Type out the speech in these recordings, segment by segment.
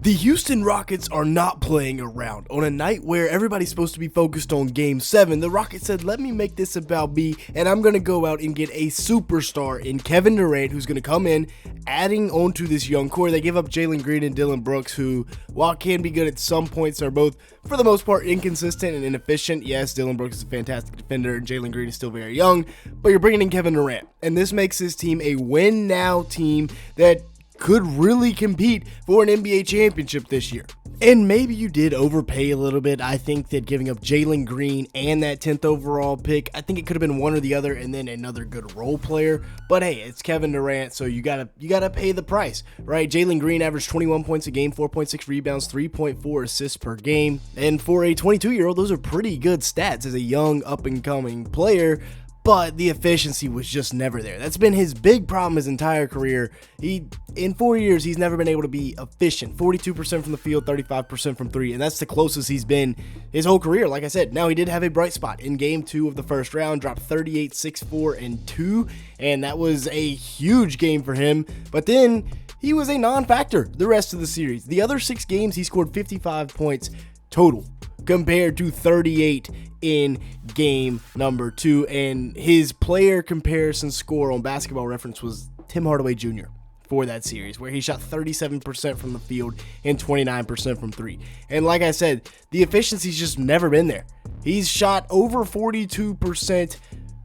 The Houston Rockets are not playing around. On a night where everybody's supposed to be focused on Game 7, the Rockets said, let me make this about me, and I'm going to go out and get a superstar in Kevin Durant, who's going to come in, adding on to this young core. They give up Jalen Green and Dillon Brooks, who, while can be good at some points, are both, for the most part, inconsistent and inefficient. Yes, Dillon Brooks is a fantastic defender, and Jalen Green is still very young, but you're bringing in Kevin Durant, and this makes his team a win-now team that could really compete for an NBA championship this year. And maybe you did overpay a little bit. I think that giving up Jalen Green and that 10th overall pick, I think it could have been one or the other and then another good role player. But hey, it's Kevin Durant, so you gotta pay the price, right? Jalen Green averaged 21 points a game, 4.6 rebounds, 3.4 assists per game. And for a 22-year-old, those are pretty good stats as a young up-and-coming player. But the efficiency was just never there. That's been his big problem his entire career. In 4 years, he's never been able to be efficient. 42% from the field, 35% from three, and that's the closest he's been his whole career. Like I said, now he did have a bright spot in Game 2 of the first round, dropped 38, 6, 4, and 2, and that was a huge game for him. But then he was a non-factor the rest of the series. The other 6 games, he scored 55 points total, compared to 38 in game number 2, and his player comparison score on Basketball Reference was Tim Hardaway Jr. for that series, where he shot 37% from the field and 29% from 3. And like I said, the efficiency's just never been there. He's shot over 42%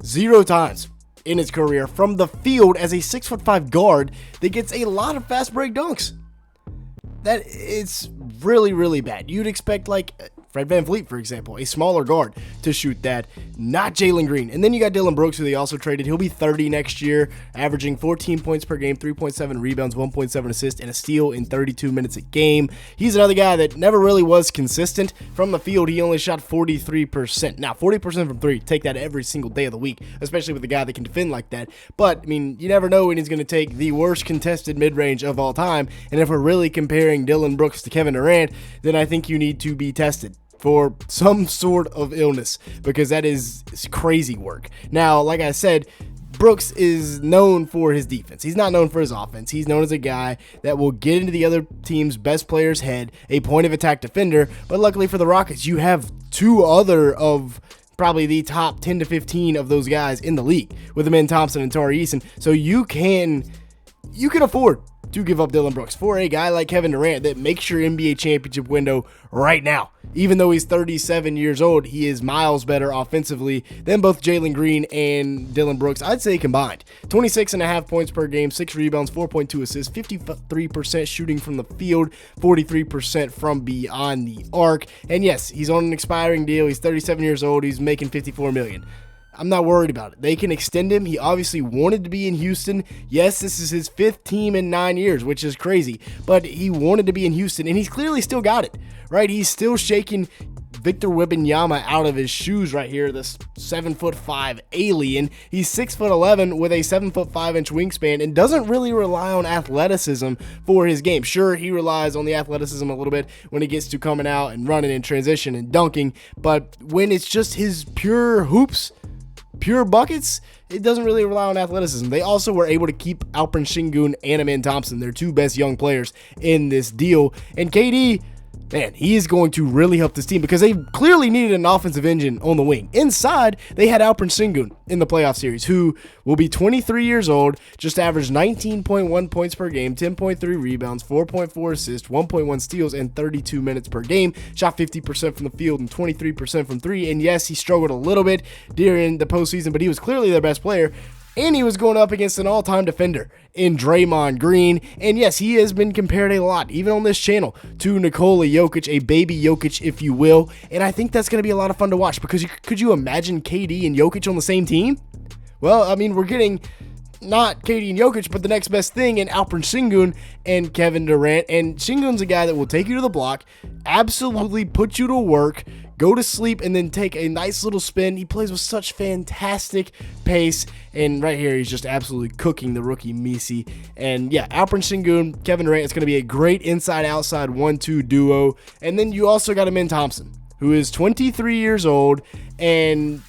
0 times in his career from the field as a 6'5" guard that gets a lot of fast break dunks. That it's really, really bad. You'd expect like Fred VanVleet, for example, a smaller guard, to shoot that, not Jalen Green. And then you got Dillon Brooks, who they also traded. He'll be 30 next year, averaging 14 points per game, 3.7 rebounds, 1.7 assists, and a steal in 32 minutes a game. He's another guy that never really was consistent. From the field, he only shot 43%. Now, 40% from 3, take that every single day of the week, especially with a guy that can defend like that. But, I mean, you never know when he's going to take the worst contested mid-range of all time. And if we're really comparing Dillon Brooks to Kevin Durant, then I think you need to be tested for some sort of illness, because that is crazy work. Now, like I said, Brooks is known for his defense. He's not known for his offense. He's known as a guy that will get into the other team's best player's head, a point of attack defender. But luckily for the Rockets, you have 2 other of probably the top 10 to 15 of those guys in the league, with the men Thompson and Tari Eason. So you can afford to give up Dillon Brooks for a guy like Kevin Durant that makes your NBA championship window right now. Even though he's 37 years old, he is miles better offensively than both Jalen Green and Dillon Brooks, I'd say combined. 26.5 points per game, 6 rebounds, 4.2 assists, 53% shooting from the field, 43% from beyond the arc. And yes, he's on an expiring deal. He's 37 years old. He's making $54 million. I'm not worried about it. They can extend him. He obviously wanted to be in Houston. Yes, this is his 5th team in 9 years, which is crazy, but he wanted to be in Houston, and he's clearly still got it, right? He's still shaking Victor Wembanyama out of his shoes right here, this 7'5" alien. He's 6'11" with a 7'5" wingspan and doesn't really rely on athleticism for his game. Sure, he relies on the athleticism a little bit when it gets to coming out and running in transition and dunking, but when it's just his pure hoops, pure buckets, it doesn't really rely on athleticism. They also were able to keep Alpren, Shingun, and Thompson, their 2 best young players in this deal. And KD, man, he is going to really help this team because they clearly needed an offensive engine on the wing. Inside, they had Alpren Sengun in the playoff series, who will be 23 years old, just averaged 19.1 points per game, 10.3 rebounds, 4.4 assists, 1.1 steals, and 32 minutes per game. Shot 50% from the field and 23% from 3. And yes, he struggled a little bit during the postseason, but he was clearly their best player. And he was going up against an all-time defender in Draymond Green. And yes, he has been compared a lot, even on this channel, to Nikola Jokic, a baby Jokic, if you will. And I think that's going to be a lot of fun to watch, because could you imagine KD and Jokic on the same team? Well, I mean, we're getting not KD and Jokic, but the next best thing in Alpren Sengun and Kevin Durant. And Shingun's a guy that will take you to the block, absolutely put you to work, go to sleep, and then take a nice little spin. He plays with such fantastic pace, and right here, he's just absolutely cooking the rookie Misi. And yeah, Alpren Sengun, Kevin Durant, it's going to be a great inside-outside 1-2 duo. And then you also got Thompson, who is 23 years old, and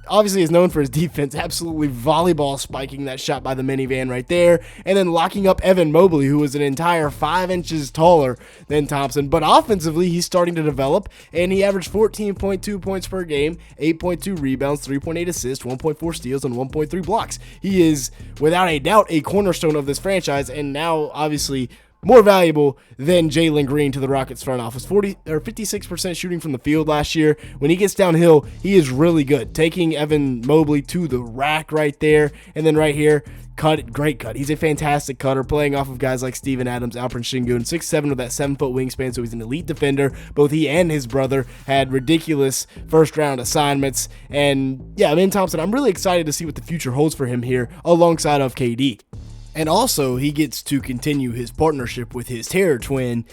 obviously is known for his defense, absolutely volleyball spiking that shot by the minivan right there, and then locking up Evan Mobley, who was an entire 5 inches taller than Thompson. But offensively, he's starting to develop, and he averaged 14.2 points per game, 8.2 rebounds, 3.8 assists, 1.4 steals, and 1.3 blocks. He is, without a doubt, a cornerstone of this franchise, and now, obviously, more valuable than Jalen Green to the Rockets front office. 56% shooting from the field last year. When he gets downhill, he is really good. Taking Evan Mobley to the rack right there, and then right here, great cut. He's a fantastic cutter, playing off of guys like Steven Adams, Alpren, Shingun, 6'7" with that 7-foot wingspan, so he's an elite defender. Both he and his brother had ridiculous first-round assignments, and yeah, Thompson, I'm really excited to see what the future holds for him here alongside of KD. And also, he gets to continue his partnership with his terror twin,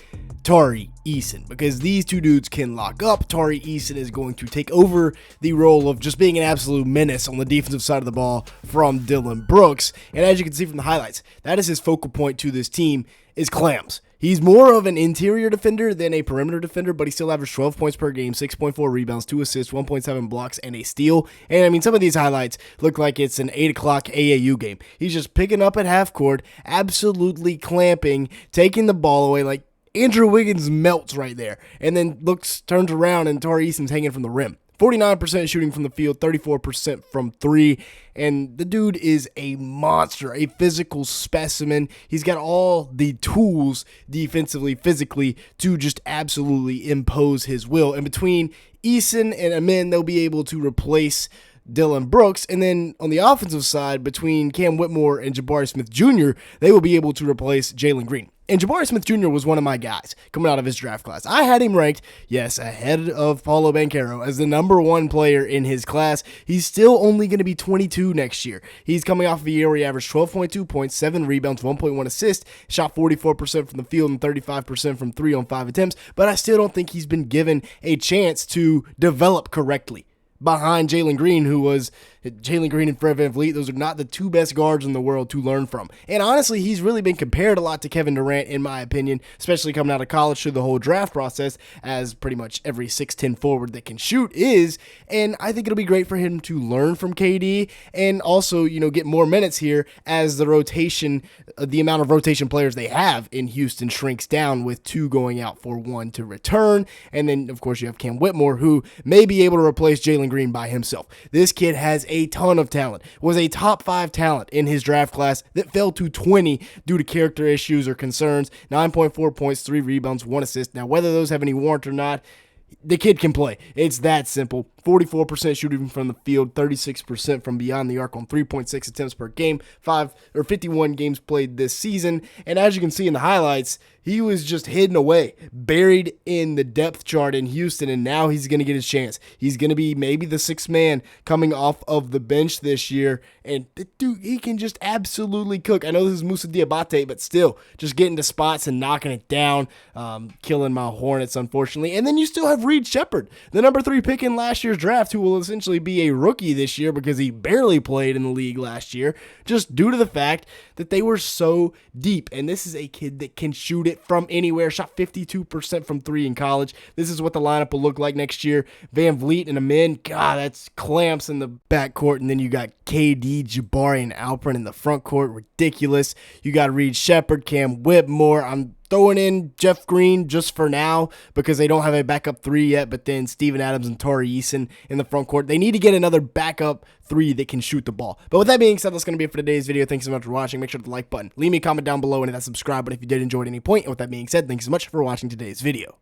Tari Eason, because these two dudes can lock up. Tari Eason is going to take over the role of just being an absolute menace on the defensive side of the ball from Dillon Brooks. And as you can see from the highlights, that is his focal point to this team, is clams. He's more of an interior defender than a perimeter defender, but he still averaged 12 points per game, 6.4 rebounds, 2 assists, 1.7 blocks, and a steal. And I mean, some of these highlights look like it's an 8 o'clock AAU game. He's just picking up at half court, absolutely clamping, taking the ball away. Like, Andrew Wiggins melts right there, and then turns around, and Tari Eason's hanging from the rim. 49% shooting from the field, 34% from three, and the dude is a monster, a physical specimen. He's got all the tools defensively, physically, to just absolutely impose his will. And between Eason and Amin, they'll be able to replace Dillon Brooks, and then on the offensive side, between Cam Whitmore and Jabari Smith Jr., they will be able to replace Jalen Green. And Jabari Smith Jr. was one of my guys coming out of his draft class. I had him ranked, yes, ahead of Paulo Banchero as the #1 player in his class. He's still only going to be 22 next year. He's coming off of a year where he averaged 12.2 points, 7 rebounds, 1.1 assists, shot 44% from the field and 35% from 3 on 5 attempts, but I still don't think he's been given a chance to develop correctly behind Jalen Green, who was Jalen Green and Fred VanVleet. Those are not the two best guards in the world to learn from. And honestly, he's really been compared a lot to Kevin Durant, in my opinion, especially coming out of college through the whole draft process, as pretty much every 6'10" forward that can shoot is. And I think it'll be great for him to learn from KD and also, get more minutes here as the rotation, the amount of rotation players they have in Houston shrinks down, with 2 going out for 1 to return. And then, of course, you have Cam Whitmore, who may be able to replace Jalen Green by himself. This kid has a ton of talent, was a top 5 talent in his draft class that fell to 20 due to character issues or concerns. 9.4 points, 3 rebounds, 1 assist. Now, whether those have any warrant or not, the kid can play. It's that simple. 44% shooting from the field, 36% from beyond the arc on 3.6 attempts per game, 51 games played this season. And as you can see in the highlights, he was just hidden away, buried in the depth chart in Houston, and now he's going to get his chance. He's going to be maybe the 6th man coming off of the bench this year, and dude, he can just absolutely cook. I know this is Moussa Diabate, but still, just getting to spots and knocking it down, killing my Hornets, unfortunately. And then you still have Reed Shepherd, the #3 pick in last year's draft, who will essentially be a rookie this year because he barely played in the league last year, just due to the fact that they were so deep. And this is a kid that can shoot it from anywhere, shot 52% from 3 in college. This is what the lineup will look like next year. VanVleet and Amin, God, that's clamps in the backcourt. And then you got KD, Jabari, and Alpren in the front court. Ridiculous. You got Reed Shepherd, Cam Whitmore. I'm throwing in Jeff Green just for now because they don't have a backup 3 yet, but then Steven Adams and Tari Eason in the front court. They need to get another backup 3 that can shoot the ball. But with that being said, that's going to be it for today's video. Thanks so much for watching. Make sure to hit the like button. Leave me a comment down below and hit that subscribe button if you did enjoy at any point. And with that being said, thanks so much for watching today's video.